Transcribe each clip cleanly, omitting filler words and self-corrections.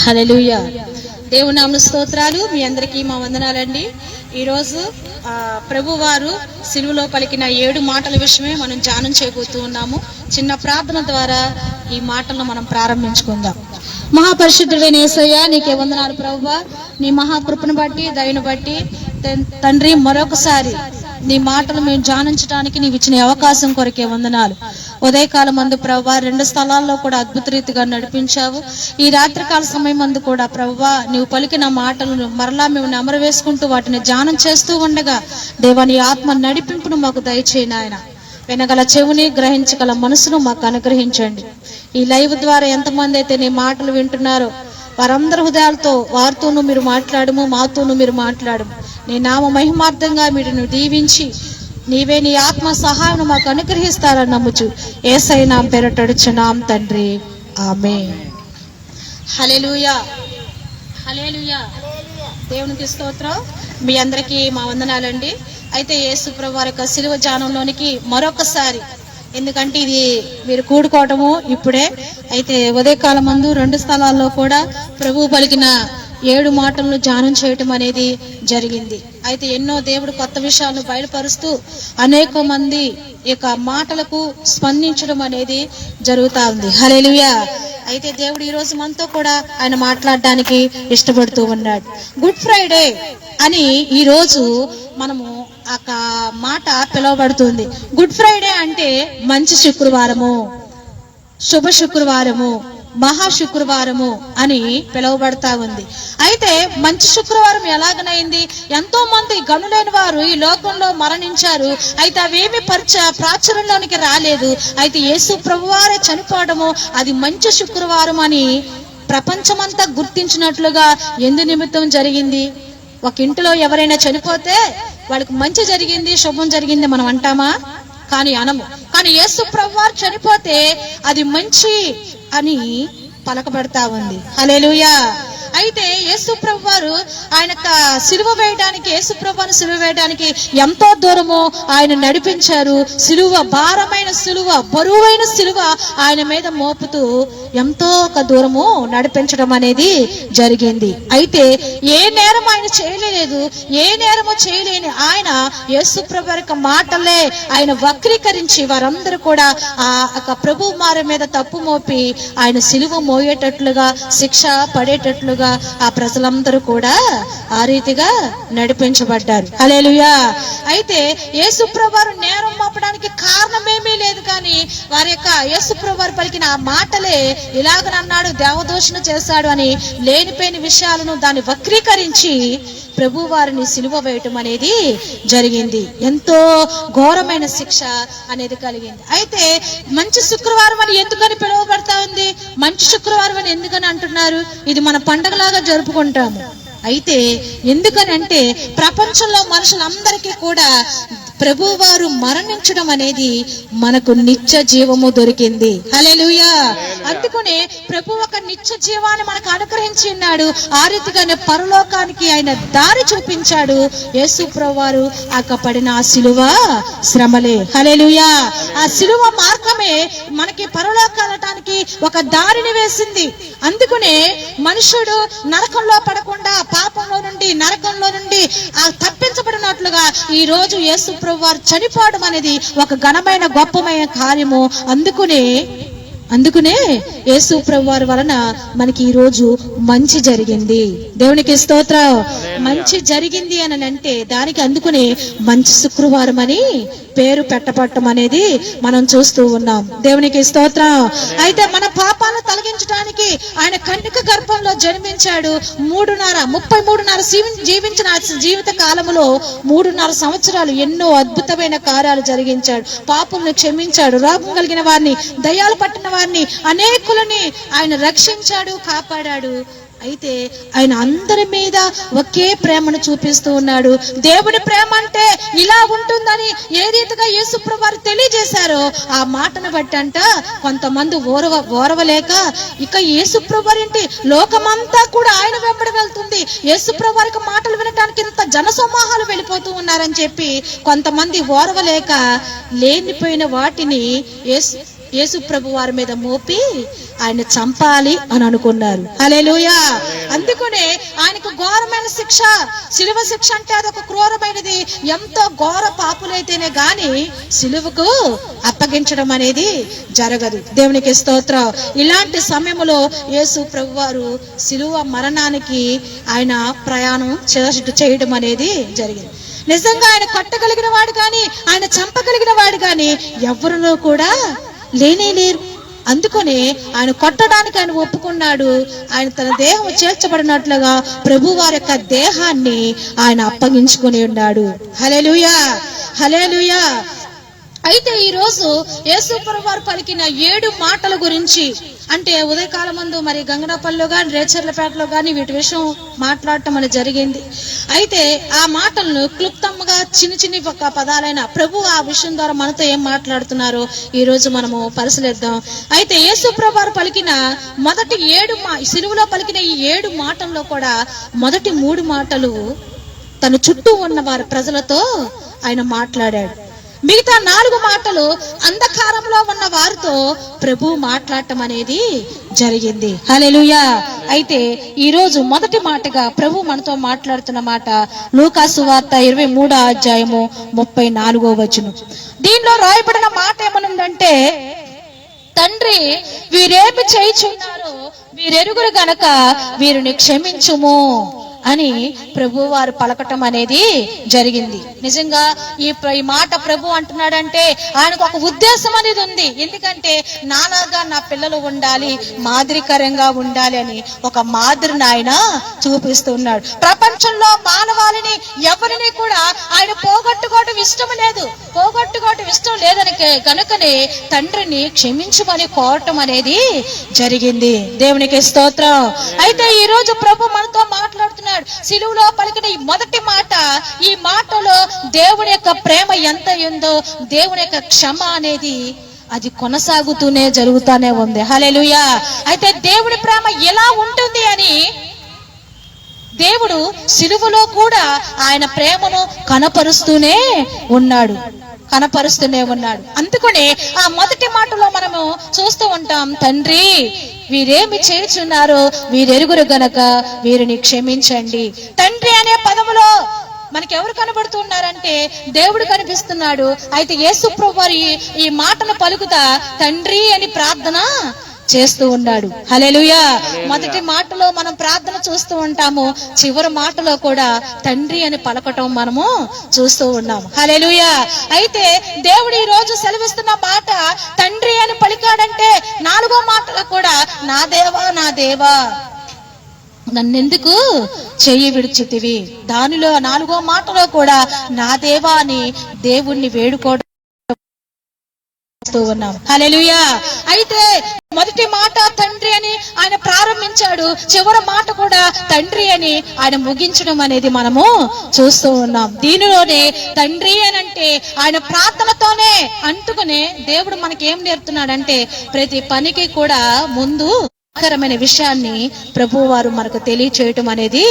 హల్లెలూయా. దేవుని నామ స్తోత్రాలు. మీ అందరికీ మా వందనాలండి. ఈరోజు ప్రభువారు సిలువలో పలికిన 7 మాటల విషయమే మనం ధ్యానం చేయబోతూ ఉన్నాము. చిన్న ప్రార్థన ద్వారా ఈ మాటలను మనం ప్రారంభించుకుందాం. మహాపరిశుద్ధుడైన యేసయ్య, నీకే వందనాలు ప్రభువా. నీ మహాకృపను బట్టి, దయను బట్టి తండ్రి, మరొకసారి నీ మాటలు మేము ధ్యానించడానికి నీవు ఇచ్చిన అవకాశం కొరకే వందనాలు. ఉదయకాలం మందు ప్రభువా 2 స్థలాల్లో కూడా అద్భుత రీతిగా నడిపించావు. ఈ రాత్రికాల సమయం మందు కూడా ప్రభువా నీవు పలికిన మాటలను మరలా మేము నెమరు వేసుకుంటూ వాటిని ధ్యానం చేస్తూ ఉండగా దేవా నీ ఆత్మ నడిపింపును మాకు దయచేయి నాయన. వినగల చెవుని, గ్రహించగల మనసును మాకు అనుగ్రహించండి. ఈ లైవ్ ద్వారా ఎంతమంది అయితే నీ మాటలు వింటున్నారో వారందరి హృదయాలతో వారితోనూ మీరు మాట్లాడము, మాతోనూ మీరు మాట్లాడము. నీ నామ మహిమార్థంగా మీరు దీవించి నీవే నీ ఆత్మ సహాయం మాకు అనుగ్రహిస్తారని నమ్ముచు యేసయ్య నామం పేరట అడుగుచున్నాం తండ్రి, ఆమేన్. హల్లెలూయా, హల్లెలూయా. దేవునికి స్తోత్రం. మీ అందరికీ మా వందనాలండి. అయితే యేసు ప్రభువు వారి యొక్క సిలువ ధ్యానంలోనికి మరొకసారి, ఎందుకంటే ఇది మీరు కూడుకోవటము ఇప్పుడే, అయితే ఉదయకాలం మందు 2 స్థలాల్లో కూడా ప్రభువు పలికిన 7 మాటలను ధ్యానం చేయటం అనేది జరిగింది. అయితే ఎన్నో దేవుడు కొత్త విషయాలను బయలుపరుస్తూ అనేక మంది ఇక మాటలకు స్పందించడం అనేది జరుగుతా ఉంది. హల్లెలూయా. అయితే దేవుడు ఈ రోజు మనతో కూడా ఆయన మాట్లాడడానికి ఇష్టపడుతూ ఉన్నాడు. గుడ్ ఫ్రైడే అని ఈ రోజు మనము ఆ మాట పిలువబడుతుంది. గుడ్ ఫ్రైడే అంటే మంచి శుక్రవారము, శుభ శుక్రవారము, మహా శుక్రవారము అని పిలువబడతా ఉంది. అయితే మంచి శుక్రవారం ఎలాగనైంది? ఎంతో మంది గనులైన వారు ఈ లోకంలో మరణించారు. అయితే అవేమి ప్రాచుర్యంలోనికి రాలేదు. అయితే యేసు ప్రభువారే చనిపోవడము అది మంచి శుక్రవారం అని ప్రపంచమంతా గుర్తించినట్లుగా ఎందు నిమిత్తం జరిగింది? ఒక ఇంటిలో ఎవరైనా చనిపోతే వాళ్ళకి మంచి జరిగింది, శుభం జరిగింది మనం అంటామా? కానీ అనము. కానీ యేసు ప్రభువారు చనిపోతే అది మంచి అని పలకబడతా ఉంది. హల్లెలూయా. అయితే యేసు ప్రభువారు ఆయన సిలువ వేయడానికి, యేసు ప్రభువారు సిలువ వేయడానికి ఎంతో దూరము ఆయన నడిపించారు. సిలువ, భారమైన సిలువ, బరువైన సిలువ ఆయన మీద మోపుతూ ఎంతో దూరము నడిపించడం అనేది జరిగింది. అయితే ఏ నేరం ఆయన చేయలేదు, ఏ నేరము చేయలేని ఆయన యేసు ప్రభు యొక్క మాటలే ఆయన వక్రీకరించి వారందరూ కూడా ఆ ప్రభు మారి మీద తప్పు మోపి ఆయన సిలువ మోయేటట్లుగా, శిక్ష పడేటట్లుగా ఆ ప్రజలందరూ కూడా ఆ రీతిగా నడిపించబడ్డారు. హల్లెలూయా. అయితే యేసు ప్రభువారు నేరం మోపడానికి కారణమేమీ లేదు. కానీ వారి యొక్క యేసు ప్రభువారు పలికిన ఆ మాటలే ఇలాగనన్నాడు, దేవదూషణ చేశాడు అని లేనిపోయిన విషయాలను దాన్ని వక్రీకరించి ప్రభు వారిని సిలువ వేయటం అనేది జరిగింది. ఎంతో ఘోరమైన శిక్ష అనేది కలిగింది. అయితే మంచి శుక్రవారం అని ఎందుకని పిలువబడతా ఉంది? మంచి శుక్రవారం అని ఎందుకని అంటున్నారు? ఇది మన పండగలాగా జరుపుకుంటాము. అయితే ఎందుకని అంటే ప్రపంచంలో మనుషులందరికీ కూడా ప్రభువారు మరణించడం అనేది మనకు నిత్య జీవము దొరికింది. హల్లెలూయా. అందుకనే ప్రభు ఒక నిత్య జీవాన్ని మనకు అనుగ్రహించి ఉన్నాడు. ఆ రీతిగానే పరలోకానికి ఆయన దారి చూపించాడు. యేసు ప్రభువారు పడిన ఆ సిలువ శ్రమలే. హల్లెలూయా. ఆ సిలువ మార్గమే మనకి పరలోకానికి ఒక దారిని వేసింది. అందుకనే మనుషుడు నరకంలో పడకుండా, పాపంలో నుండి, నరకంలో నుండి తప్పించబడినట్లుగా ఈ రోజు యేసు ప్రభువారు చనిపోవడం అనేది ఒక ఘనమైన గొప్పమైన కార్యము. అందుకునే యేసు ప్రభువారి వలన మనకి ఈ రోజు మంచి జరిగింది. దేవునికి స్తోత్రం. మంచి జరిగింది అని అంటే దానికి అందుకునే మంచి శుక్రవారం అని పేరు పెట్టబట్టం అనేది మనం చూస్తూ ఉన్నాం. దేవునికి స్తోత్రం. అయితే మన పాపాలను తొలగించడానికి ఆయన కన్యక గర్భంలో జన్మించాడు. 33 జీవించిన జీవిత కాలములో 3.5 సంవత్సరాలు ఎన్నో అద్భుతమైన కార్యాలు జరిగించాడు. పాపములను క్షమించాడు. రోగం కలిగిన వారిని, దయ్యాలు పట్టిన వారిని, అనేకులని ఆయన రక్షించాడు, కాపాడాడు. అయితే ఆయన అందరి మీద ఒకే ప్రేమను చూపిస్తూ ఉన్నాడు. దేవుని ప్రేమ అంటే ఇలా ఉంటుందని ఏ రీతిగా యేసు ప్రభువారు తెలియజేశారో ఆ మాటను బట్టి అంట కొంతమంది ఓరవలేక ఇక యేసు ప్రభువారు ఏంటి, లోకమంతా కూడా ఆయన వెంబడి వెళ్తుంది, యేసు ప్రభువారికి మాటలు వినడానికి ఇంత జనసమూహాలు వెళ్ళిపోతూ ఉన్నారని చెప్పి కొంతమంది ఓరవలేక లేనిపోయిన వాటిని యేసు ప్రభు వారి మీద మోపి ఆయన చంపాలి అని అనుకున్నారు. హల్లెలూయా. అందుకనే ఆయనకు ఘోరమైన శిక్ష, సిలువ శిక్ష అంటే అదొక క్రూరమైనది. ఎంతో ఘోర పాపులైతేనే గాని సిలువకు అప్పగించడం అనేది జరగదు. దేవునికి స్తోత్రం. ఇలాంటి సమయంలో యేసు ప్రభు వారు సిలువ మరణానికి ఆయన ప్రయాణం చేయడం అనేది జరిగింది. నిజంగా ఆయన కొట్టగలిగిన వాడు కానీ, ఆయన చంపగలిగిన వాడు కానీ ఎవరినో కూడా లేనే లేరు. అందుకనే ఆయన కొట్టడానికి ఆయన ఒప్పుకున్నాడు. ఆయన తన దేహం చేర్చబడినట్లుగా ప్రభు వారి యొక్క దేహాన్ని ఆయన అప్పగించుకుని ఉన్నాడు. హల్లెలూయా, హల్లెలూయా. అయితే ఈ రోజు యేసు ప్రభు వారు పలికిన 7 మాటల గురించి, అంటే ఉదయకాలం ముందు మరి గంగనపల్లిలో కానీ రేచర్లపేటలో కానీ వీటి విషయం మాట్లాడటం అనేది జరిగింది. అయితే ఆ మాటలను క్లుప్తంగా చిన్ని పదాలైన ప్రభు ఆ విషయం ద్వారా మనతో ఏం మాట్లాడుతున్నారో ఈ రోజు మనము పరిశీలిద్దాం. అయితే యేసు ప్రభు వారు పలికిన మొదటి 7 సిలువలో పలికిన ఈ 7 మాటల్లో కూడా మొదటి 3 మాటలు తన చుట్టూ ఉన్న వారి ప్రజలతో ఆయన మాట్లాడాడు. మిగతా 4 మాటలు అంధకారంలో ఉన్న వారితో ప్రభు మాట్లాడటం అనేది జరిగింది. హల్లెలూయా. అయితే ఈ రోజు మొదటి మాటగా ప్రభు మనతో మాట్లాడుతున్న మాట లూకా సువార్త 23వ అధ్యాయము 34వ వచనం. దీనిలో రాయబడిన మాట ఏమనుందంటే, తండ్రి వీరేమి చేయుచున్నారో వీరెరుగురు గనక వీరిని క్షమించుము అని ప్రభు వారు పలకటం అనేది జరిగింది. నిజంగా ఈ మాట ప్రభు అంటున్నాడంటే ఆయనకు ఒక ఉద్దేశం అనేది ఉంది. ఎందుకంటే నాలాగా నా పిల్లలు ఉండాలి, మాదిరికరంగా ఉండాలి అని ఒక మాదిరిని ఆయన చూపిస్తున్నాడు. ప్రపంచంలో మానవాళిని ఎవరిని కూడా ఆయన పోగొట్టుకోవడం ఇష్టం లేదని కనుకనే తండ్రిని క్షమించమని కోరటం అనేది జరిగింది. దేవునికి స్తోత్రం. అయితే ఈ రోజు ప్రభు మనతో మాట్లాడుతున్నాడు. సిలువలో పలికిన ఈ మొదటి మాట, ఈ మాటలో దేవుని యొక్క ప్రేమ ఎంత ఉందో, దేవుని యొక్క క్షమ అనేది అది కొనసాగుతూనే జరుగుతూనే ఉంది. హల్లెలూయా. అయితే దేవుని ప్రేమ ఎలా ఉంటుంది అని దేవుడు సిలువలో కూడా ఆయన ప్రేమను కనపరుస్తూనే ఉన్నాడు. అందుకనే ఆ మొదటి మాటలో మనము చూస్తూ ఉంటాం, తండ్రి వీరేమి చేయుచున్నారో వీరెరుగురు గనక వీరిని క్షమించండి. తండ్రి అనే పదములో మనకి ఎవరు కనబడుతున్నారంటే దేవుడు కనిపిస్తున్నాడు. అయితే యేసు ప్రభువు ఈ మాటను పలుకుతా తండ్రి అని ప్రార్థన చేస్తూ ఉన్నాడు. హల్లెలూయా. మొదటి మాటలో మనం ప్రార్థన చూస్తూ ఉంటాము, చివరి మాటలో కూడా తండ్రి అని పలకటం మనము చూస్తూ ఉన్నాము. హల్లెలూయా. అయితే దేవుడు ఈ రోజు సెలవిస్తున్న మాట తండ్రి అని పలికాడంటే 4వ మాటలో కూడా నా దేవా నా దేవా నన్నెందుకు చెయ్యి విడిచితివి, దానిలో 4వ మాటలో కూడా నా దేవా అని దేవుణ్ణి వేడుకోవడం ఉన్నాం. హల్లెలూయా. అయితే మొదటి మాట తండ్రి అని ఆయన ప్రారంభించాడు, చివరి మాట కూడా తండ్రి అని ఆయన ముగించడం అనేది మనము చూస్తూ ఉన్నాం. దీనిలోనే తండ్రి అని అంటే ఆయన ప్రార్థనతోనే అంటుకునే దేవుడు మనకి ఏం నేర్పుతున్నాడంటే ప్రతి పనికి కూడా ముందు కరమైన విషయాన్ని ప్రభు వారు మనకు తెలియచేయటం అనేది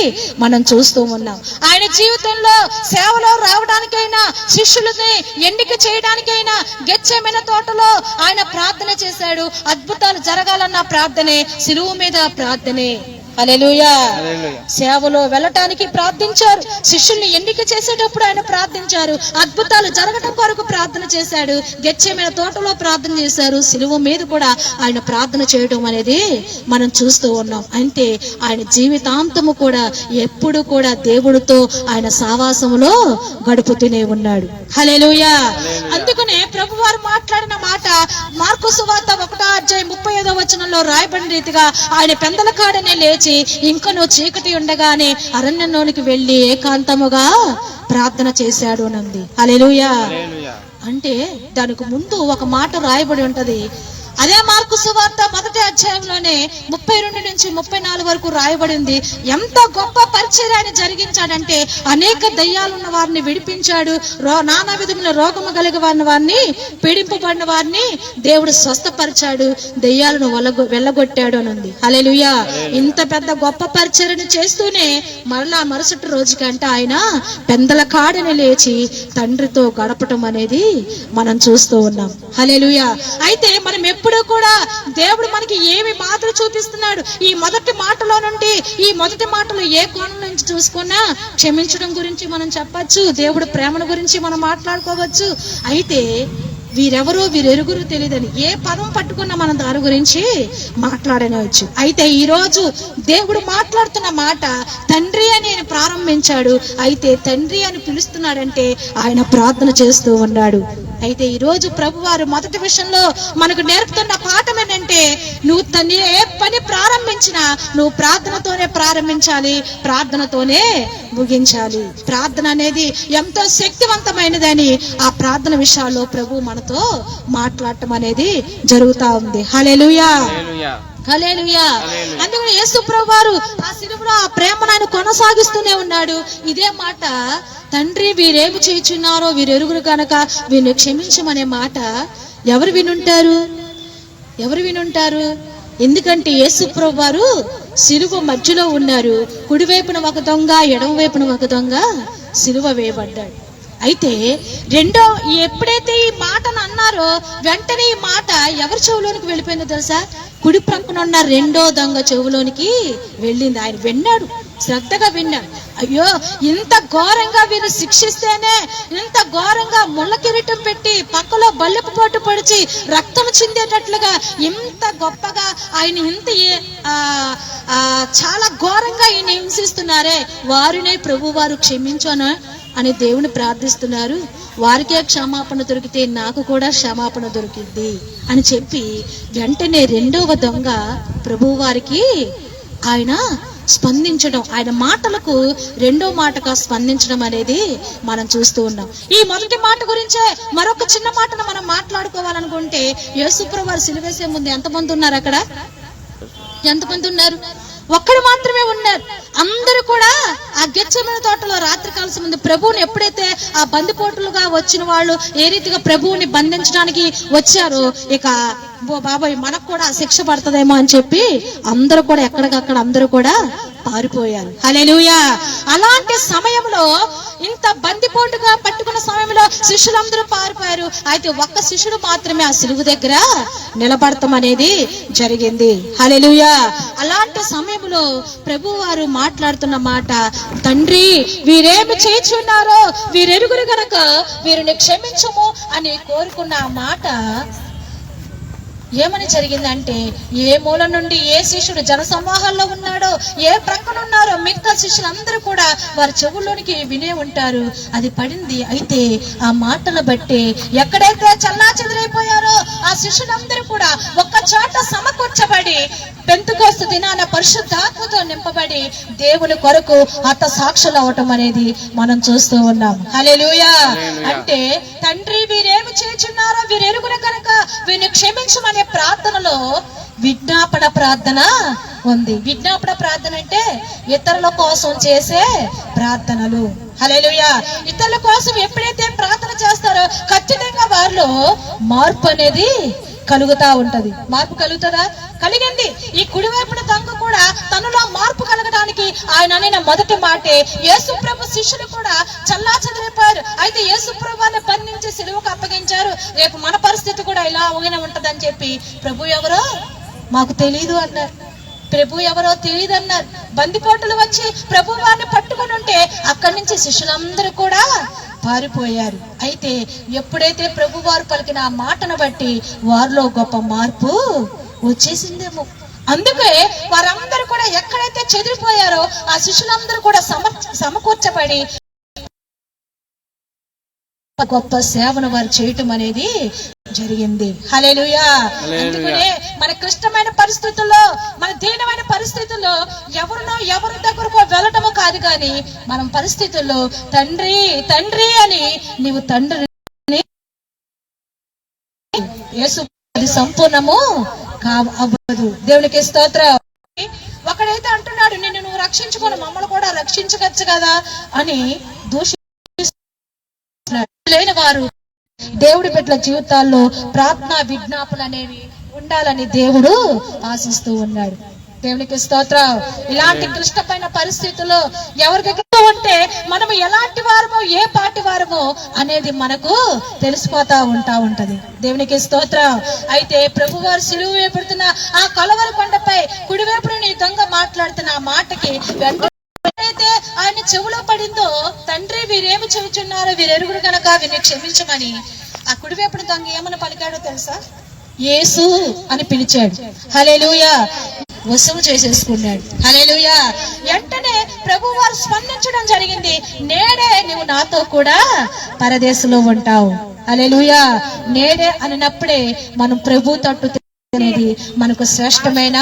మనం చూస్తూ ఉన్నాం. ఆయన జీవితంలో సేవలో రావడానికైనా, శిష్యులని ఎన్నిక చేయడానికైనా గెత్సేమనే తోటలో ఆయన ప్రార్థన చేశాడు. అద్భుతాలు జరగాలన్న ప్రార్థనే, సిలువ మీద ప్రార్థనే. హల్లెలూయా. సేవలో వెళ్ళటానికి ప్రార్థించారు, శిష్యుల్ని ఎన్నిక చేసేటప్పుడు ఆయన ప్రార్థించారు, అద్భుతాలు జరగటం కొరకు ప్రార్థన చేశాడు, గెత్సేమనే తోటలో ప్రార్థన చేశారు, సిలువ మీద కూడా ఆయన ప్రార్థన చేయడం అనేది మనం చూస్తూ ఉన్నాం. అంటే ఆయన జీవితాంతము కూడా ఎప్పుడు కూడా దేవుడితో ఆయన సావాసములో గడుపుతూనే ఉన్నాడు. హల్లెలూయా. అందుకనే ప్రభు వారు మాట్లాడిన మాట మార్కు సువార్త 1వ అధ్యాయం 35వ వచనంలో రాయబడిన రీతిగా ఆయన పెందల కాడనే లేచి ఇంకనూ చీకటి ఉండగానే అరణ్యంలోనికి వెళ్లి ఏకాంతముగా ప్రార్థన చేశాడు అనంది. హల్లెలూయా. అంటే దానికి ముందు ఒక మాట రాయబడి ఉంటది, అదే మార్కు సువార్త 1వ అధ్యాయంలోనే 32 నుంచి 34 వరకు రాయబడింది. ఎంత గొప్ప పరిచర్య ఆయన జరిగించాడంటే అనేక దయ్యాలున్న వారిని విడిపించాడు, నానా విధముల రోగము కలిగిన వారిని, పీడింపబడిన వారిని దేవుడు స్వస్థపరిచాడు, దయ్యాలను వెళ్ళగొట్టాడు అని ఉంది. హల్లెలూయా. ఇంత పెద్ద గొప్ప పరిచర్యను చేస్తూనే మరలా మరుసటి రోజుకంటే ఆయన పెందల కాడని లేచి తండ్రితో గడపటం అనేది మనం చూస్తూ ఉన్నాం. హల్లెలూయా. అయితే మనం ఎప్పుడు కూడా దేవుడు మనకి ఏమి మాటలు చూపిస్తున్నాడు, ఈ మొదటి మాటలో నుండి, ఈ మొదటి మాటలు ఏ కోణం నుంచి చూసుకున్నా క్షమించడం గురించి మనం చెప్పచ్చు, దేవుడు ప్రేమను గురించి మనం మాట్లాడుకోవచ్చు. అయితే వీరెవరో వీరెరుగురు తెలియదని ఏ పదం పట్టుకున్నా మనం దాని గురించి మాట్లాడనవచ్చు. అయితే ఈ రోజు దేవుడు మాట్లాడుతున్న మాట తండ్రి అని ఆయన ప్రారంభించాడు. అయితే తండ్రి అని పిలుస్తున్నాడంటే ఆయన ప్రార్థన చేస్తూ ఉన్నాడు. అయితే ఈ రోజు ప్రభువారు మొదటి విషయంలో మనకు నేర్పుతున్న పాఠం ఏంటంటే, నువ్వు ఏ పని ప్రారంభించినా నువ్వు ప్రార్థనతోనే ప్రారంభించాలి, ప్రార్థనతోనే ముగించాలి. ప్రార్థన అనేది ఎంతో శక్తివంతమైనదని ఆ ప్రార్థన విషయాల్లో ప్రభు మనతో మాట్లాడటం అనేది జరుగుతా ఉంది. హల్లెలూయా, హల్లెలూయా. అందుకని యేసు ప్రభువారు ఆ శిలువలో ఆ ప్రేమను ఆయన కొనసాగిస్తూనే ఉన్నాడు. ఇదే మాట, తండ్రి వీరేమి చేయుచున్నారో వీరెరుగురు కనుక వీరిని క్షమించమనే మాట ఎవరు వినుంటారు? ఎందుకంటే యేసు ప్రభువారు శిలువ మధ్యలో ఉన్నారు. కుడివైపున ఒక దొంగ, ఎడమ వైపున ఒక దొంగ శిలువ వేయబడ్డాడు. అయితే ఎప్పుడైతే ఈ మాటను అన్నారో వెంటనే ఈ మాట ఎవరి చెవులోనికి వెళ్ళిపోయిందో తెలుసా? కుడి ప్రక్కన ఉన్న రెండో దొంగ చెవులోనికి వెళ్ళింది. ఆయన విన్నాడు, శ్రద్ధగా విన్నాడు. అయ్యో, ఇంత ఘోరంగా వీరు శిక్షిస్తేనే, ఇంత ఘోరంగా ముళ్ళ కిరీటం పెట్టి పక్కలో బల్లెపు పోటు పొడిచి రక్తం చిందేటట్లుగా ఇంత గొప్పగా ఆయన చాలా ఘోరంగా ఈయన హింసిస్తున్నారే, వారినే ప్రభు వారు క్షమించను అని దేవుని ప్రార్థిస్తున్నారు. వారికే క్షమాపణ దొరికితే నాకు కూడా క్షమాపణ దొరికింది అని చెప్పి వెంటనే రెండవ దొంగ ప్రభు వారికి ఆయన స్పందించడం, ఆయన మాటలకు రెండో మాటగా స్పందించడం అనేది మనం చూస్తూ ఉన్నాం. ఈ మొదటి మాట గురించే మరొక చిన్న మాటను మనం మాట్లాడుకోవాలనుకుంటే, యేసు ప్రభువు వారు సిలువ వేసే ముందు ఎంతమంది ఉన్నారు? అక్కడ ఎంతమంది ఉన్నారు? ఒక్కడు మాత్రమే ఉన్నారు. అందరూ కూడా ఆ గెత్సేమనే తోటలో రాత్రి కాల్సిన ముందు ప్రభువుని ఎప్పుడైతే ఆ బందిపోటులుగా వచ్చిన వాళ్ళు ఏ రీతిగా ప్రభువుని బంధించడానికి వచ్చారో, ఇక బాబాయ్ మనకు కూడా శిక్ష పడుతుందేమో అని చెప్పి అందరూ కూడా ఎక్కడికక్కడ అందరూ కూడా పారిపోయారు. హల్లెలూయా. అలాంటి సమయంలో, ఇంత బందిపోటుగా పట్టుకున్న సమయంలో శిష్యులందరూ పారిపోయారు. అయితే ఒక్క శిష్యుడు మాత్రమే ఆ సిలువ దగ్గర నిలబడటం అనేది జరిగింది. హల్లెలూయా. అలాంటి సమయంలో ప్రభు వారు మాట్లాడుతున్న మాట, తండ్రి వీరేమి చేయుచున్నారో వీరెరుగురు గనక వీరిని క్షమించుము అని కోరుకున్న ఆ మాట ఏమని జరిగిందంటే, ఏ మూల నుండి ఏ శిష్యుడు జన సమూహాల్లో ఉన్నాడో, ఏ ప్రక్కన ఉన్నారో మిగతా శిష్యులందరూ కూడా వారి చెవుల్లోనికి వినే ఉంటారు. అది పడింది. అయితే ఆ మాటలు బట్టి ఎక్కడైతే చల్లా చెదిరైపోయారో ఆ శిష్యులందరూ కూడా ఒక్క చోట సమకూర్చబడి పెంతెకొస్తు దినాన పరిశుద్ధాత్మతో నింపబడి దేవుని కొరకు హత సాక్షులు అవటం అనేది మనం చూస్తూ ఉన్నాం. హల్లెలూయా. అంటే తండ్రి వీరేమి చేయుచున్నారో వీరెరుగురు కనుక వీరిని క్షమించమని ప్రార్థనలో విజ్ఞాపన ప్రార్థన ఉంది. విజ్ఞాపన ప్రార్థన అంటే ఇతరుల కోసం చేసే ప్రార్థనలు. హల్లెలూయా. ఇతరుల కోసం ఎప్పుడైతే ప్రార్థన చేస్తారో ఖచ్చితంగా వారిలో మార్పు అనేది కలుగుతా ఉంటది. మార్పు కలుగుతుందా? కలిగింది. ఈ కుడివైపున దొంగ కూడా తనలో మార్పు కలగడానికి ఆయన అనే మొదటి మాటే, యేసు ప్రభు శిష్యులు కూడా చల్లా చెదిరిపోయారు. అయితే యేసు ప్రభుని బంధించి సిలువకు అప్పగించారు. రేపు మన పరిస్థితి కూడా ఇలా ఉంటదని చెప్పి ప్రభు ఎవరో మాకు తెలియదు అన్నారు. ప్రభు ఎవరో తెలియదు అన్నారు. బందిపోటులు వచ్చి ప్రభు వారిని పట్టుకుని ఉంటే అక్కడి నుంచి శిష్యులందరూ కూడా పారిపోయారు. అయితే ఎప్పుడైతే ప్రభు వారు పలికిన ఆ మాటను బట్టి వారిలో గొప్ప మార్పు వచ్చేసిందేమో. అందుకే వారందరూ కూడా ఎక్కడైతే చెదిరిపోయారో ఆ శిష్యులందరూ కూడా సమకూర్చబడి గొప్ప సేవను వారు చేయటం అనేది జరిగింది. హల్లెలూయా. అందుకనే మన క్లిష్టమైన పరిస్థితుల్లో, మన దీనమైన పరిస్థితుల్లో ఎవరి దగ్గరకు వెళ్ళటము కాదు, కానీ మనం పరిస్థితుల్లో తండ్రి తండ్రి అని నీవు తండ్రిని యేసు అది సంపూర్ణము అవ్వదు. దేవునికి స్తోత్రం. ఒకడైతే అంటున్నాడు, నిన్ను నువ్వు రక్షించుకొని మమ్మల్ని కూడా రక్షించవచ్చు కదా అని లేని వారు దేవుడి బిడ్డల జీవితాల్లో ప్రార్థనా విజ్ఞాపనలు అనేవి ఉండాలని దేవుడు ఆశిస్తూ ఉన్నాడు. దేవునికి స్తోత్రం. ఇలాంటి క్లిష్టమైన పరిస్థితుల్లో ఎవరికి ఉంటే మనము ఎలాంటి వారమో ఏ పార్టీ వారమో అనేది మనకు తెలిసిపోతా ఉంటది. దేవునికి స్తోత్రం. అయితే ప్రభువారు సిలువ వేయబడుతున్న ఆ కలవరి కొండపై కుడివైపున నీ దొంగ మాట్లాడుతున్న ఆ మాటకి వెంటనే ఆయన చెవులో పడిందో, తండ్రి వీరేమి చెబుతున్నారో వీరెరుగురు కనుక వీరిని క్షమించమని ఆ కుడివైపున దొంగ ఏమని పలికాడో తెలుసా? యేసు అని పిలిచాడు. హల్లెలూయా. వశము చేసేసుకున్నాడు. హల్లెలూయా. వెంటనే ప్రభు వారు స్పందించడం జరిగింది. నేడే నువ్వు నాతో కూడా పరదేశంలో ఉంటావు. హల్లెలూయా. నేడే అన్నప్పుడే మనం ప్రభు తట్టు అనేది మనకు శ్రేష్టమైన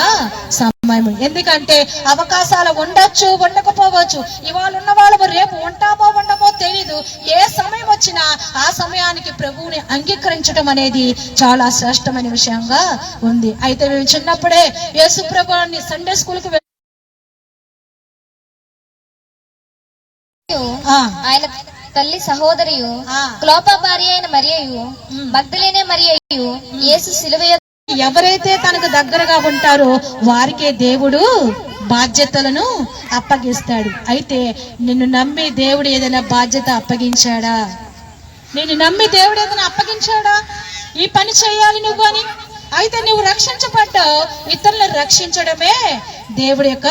సమయం. ఎందుకంటే అవకాశాలు ఉండొచ్చు, ఉండకపోవచ్చు. ఇవాళ ఉన్న వాళ్ళు రేపు ఉంటామో ఉండమో తెలీదు. ఏ సమయం వచ్చినా ఆ సమయానికి ప్రభువుని అంగీకరించడం అనేది చాలా శ్రేష్టమైన విషయంగా ఉంది. అయితే మేము చిన్నప్పుడే యేసు ప్రభువుని సండే స్కూల్ కి ఆయన తల్లి సహోదరియు క్లోపా భార్య అయిన మరియయు మగ్దలేనే మరియయు యేసు సిలువ ఎవరైతే తనకు దగ్గరగా ఉంటారో వారికే దేవుడు బాధ్యతలను అప్పగిస్తాడు. అయితే నిన్ను నమ్మి దేవుడు ఏదైనా బాధ్యత అప్పగించాడా? నిన్ను నమ్మి దేవుడు ఏదైనా అప్పగించాడా? ఈ పని చేయాలి నువ్వు అని. అయితే నువ్వు రక్షించబడ్డావు. ఇతరులను రక్షించడమే దేవుడి యొక్క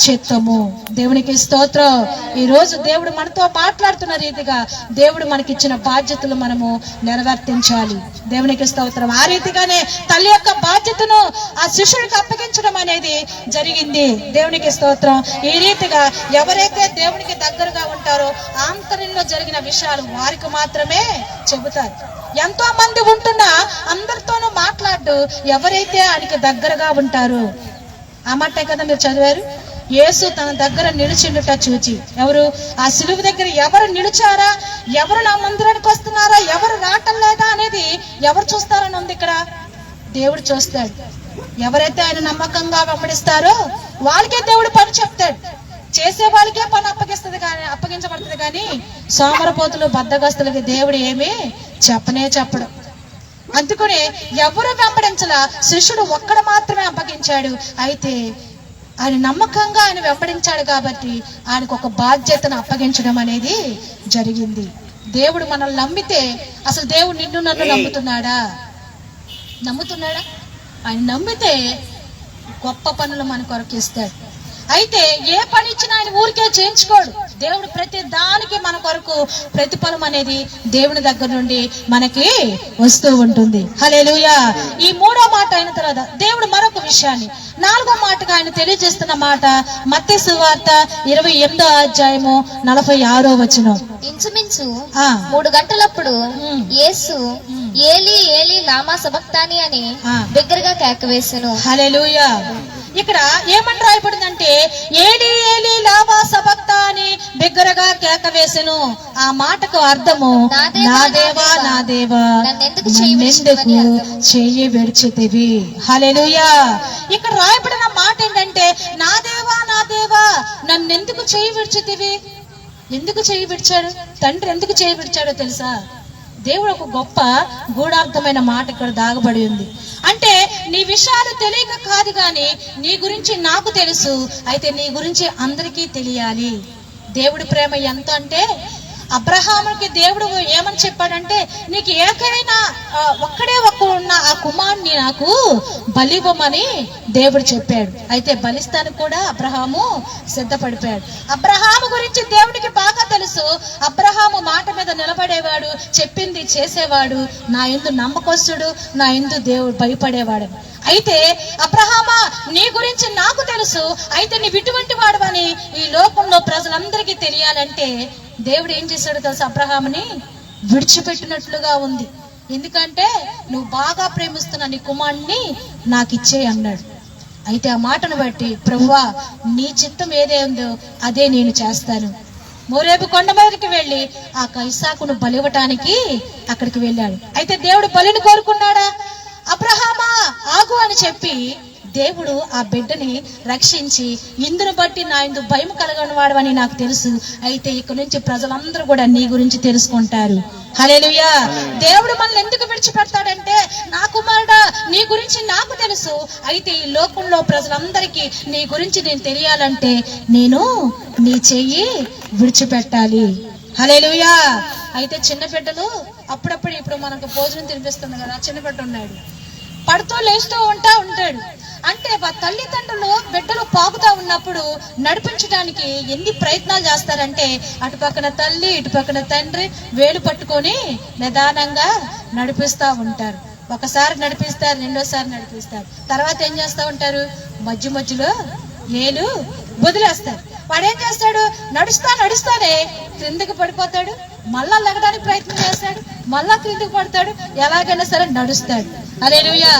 చిత్తము. దేవునికి స్తోత్రం. ఈ రోజు దేవుడు మనతో మాట్లాడుతున్న రీతిగా దేవుడు మనకిచ్చిన బాధ్యతలు మనము నెరవేర్తించాలి. దేవునికి స్తోత్రం. ఆ రీతిగానే తల్లి యొక్క బాధ్యతను ఆ శిష్యుడికి అప్పగించడం అనేది జరిగింది. దేవునికి స్తోత్రం. ఈ రీతిగా ఎవరైతే దేవునికి దగ్గరగా ఉంటారో ఆంతర్యంలో జరిగిన విషయాలు వారికి మాత్రమే చెబుతారు. ఎంతో మంది ఉంటున్నా అందరితోనూ మాట్లాడు. ఎవరైతే ఆయనకి దగ్గరగా ఉంటారో, ఆ మాట కదా మీరు చదివారు. యేసు తన దగ్గర నిలిచిండుట చూచి, ఎవరు ఆ సిలువ దగ్గర ఎవరు నిలిచారా, ఎవరు నా మందిరానికి వస్తున్నారా, ఎవరు రావటం లేదా అనేది ఎవరు చూస్తారని ఉంది ఇక్కడ. దేవుడు చూస్తాడు. ఎవరైతే ఆయన నమ్మకంగా వెంబడిస్తారో వాళ్ళకే దేవుడు పని చెప్తాడు. చేసే వాళ్ళకే పని అప్పగించబడుతుంది కానీ సోమరపోతులు బద్దగస్తులకి దేవుడు ఏమీ చెప్పడు. అందుకనే ఎవరు వెంబడించలా, శిష్యుడు ఒక్కడు మాత్రమే అప్పగించాడు. అయితే ఆయన నమ్మకంగా ఆయన వెంబడించాడు కాబట్టి ఆయనకు ఒక బాధ్యతను అప్పగించడం అనేది జరిగింది. దేవుడు మనల్ని నమ్మితే, అసలు దేవుడు నిన్ను నన్ను నమ్ముతున్నాడా? ఆయన నమ్మితే గొప్ప పనులు మన కొరకు ఇస్తాడు. అయితే ఏ పని ఇచ్చినా ఆయన ఊరికే చేయించుకోడు. దేవుడు ప్రతి దానికి మన కొరకు ప్రతిఫలం అనేది దేవుని దగ్గర నుండి మనకి వస్తూ ఉంటుంది. హల్లెలూయా. ఈ మూడో మాట అయిన తర్వాత దేవుడు మరొక విషయాన్ని, నాలుగో మాటగా ఆయన తెలియజేస్తున్న మాట మత్తయి సువార్త 28వ అధ్యాయము 46వ వచనం. ఇంచుమించు 3 గంటలప్పుడు యేసు ఏలీ ఏలీ లామా సబక్తాని అని బిగ్గరగా కేక వేసెను. హల్లెలూయా. ఇక్కడ ఏమని రాయబడిందంటే ఏలీ ఏలీ లామా సబక్తాని బిగ్గరగా కేక వేసెను. ఆ మాటకు అర్థము నా దేవా నా దేవా నన్నెందుకు చెయ్యి విడిచితివి. హల్లెలూయా. ఇక్కడ రాయబడిన మాట ఏంటంటే నా దేవా నన్నెందుకు చెయ్యి విడిచితివి. ఎందుకు చెయ్యి విడిచాడు? తండ్రి ఎందుకు చెయ్యి విడిచాడో తెలుసా? దేవుడు ఒక గొప్ప గూఢార్థమైన మాట ఇక్కడ దాగబడి ఉంది. అంటే నీ విషయాలు తెలియక కాదు గాని నీ గురించి నాకు తెలుసు. అయితే నీ గురించి అందరికీ తెలియాలి. దేవుడి ప్రేమ ఎంత అంటే అబ్రహాముకి దేవుడు ఏమని చెప్పాడంటే నీకు ఏకైనా ఒక్కడే ఉన్న ఆ కుమారుని నాకు బలివ్వమని దేవుడు చెప్పాడు. అయితే బలిస్తానికి కూడా అబ్రహాము సిద్ధపడిపోయాడు. అబ్రహాము గురించి దేవుడికి బాగా తెలుసు. అబ్రహాము మాట మీద నిలబడేవాడు, చెప్పింది చేసేవాడు, నా యందు నమ్మకస్తుడు, నా యందు దేవుడు భయపడేవాడు. అయితే అబ్రహామా నీ గురించి నాకు తెలుసు, అయితే నీవు ఇటువంటి వాడవని ఈ లోకంలో ప్రజలందరికీ తెలియాలంటే దేవుడు ఏం చేశాడు తెలుసు? అబ్రహాముని విడిచిపెట్టినట్లుగా ఉంది. ఎందుకంటే నువ్వు బాగా ప్రేమిస్తున్న నీ కుమారుణ్ణి నాకు ఇచ్చే అన్నాడు. అయితే ఆ మాటను బట్టి ప్రభువా నీ చిత్తం ఏదే ఉందో అదే నేను చేస్తాను. మోరేబు కొండ మీదకి వెళ్ళి ఆ ఇస్సాకును బలివ్వటానికి అక్కడికి వెళ్ళాడు. అయితే దేవుడు బలిని కోరుకున్నాడా? అబ్రహామా ఆగు అని చెప్పి దేవుడు ఆ బిడ్డని రక్షించి, ఇందును బట్టి నా ఇందు భయం కలగని వాడవని నాకు తెలుసు, అయితే ఇక నుంచి ప్రజలందరూ కూడా నీ గురించి తెలుసుకుంటారు. హల్లెలూయా. దేవుడు మనల్ని ఎందుకు విడిచిపెడతాడంటే, నా కుమారుడా నీ గురించి నాకు తెలుసు, అయితే ఈ లోకంలో ప్రజలందరికీ నీ గురించి నేను తెలియాలంటే నేను నీ చెయ్యి విడిచిపెట్టాలి. హల్లెలూయా. అయితే చిన్న బిడ్డలు అప్పుడప్పుడు, ఇప్పుడు మనకు భోజనం తినిపిస్తుంది కదా, చిన్న బిడ్డ ఉన్నాడు, పడుతూ లేస్తూ ఉంటాడు. అంటే తల్లిదండ్రులు బిడ్డలు పాకుతా ఉన్నప్పుడు నడిపించడానికి ఎన్ని ప్రయత్నాలు చేస్తారంటే, అటు పక్కన తల్లి ఇటు పక్కన తండ్రి వేలు పట్టుకొని నిదానంగా నడిపిస్తూ ఉంటారు. ఒకసారి నడిపిస్తారు, రెండోసారి నడిపిస్తారు, తర్వాత ఏం చేస్తూ ఉంటారు, మధ్యలో ఏలు వదిలేస్తారు. వాడేం చేస్తాడు, నడుస్తానే క్రిందికి పడిపోతాడు, మళ్ళా లెగడానికి ప్రయత్నం చేస్తాడు, మళ్ళా క్రిందికి పడతాడు, ఎలాగైనా సరే నడుస్తాడు. హల్లెలూయా.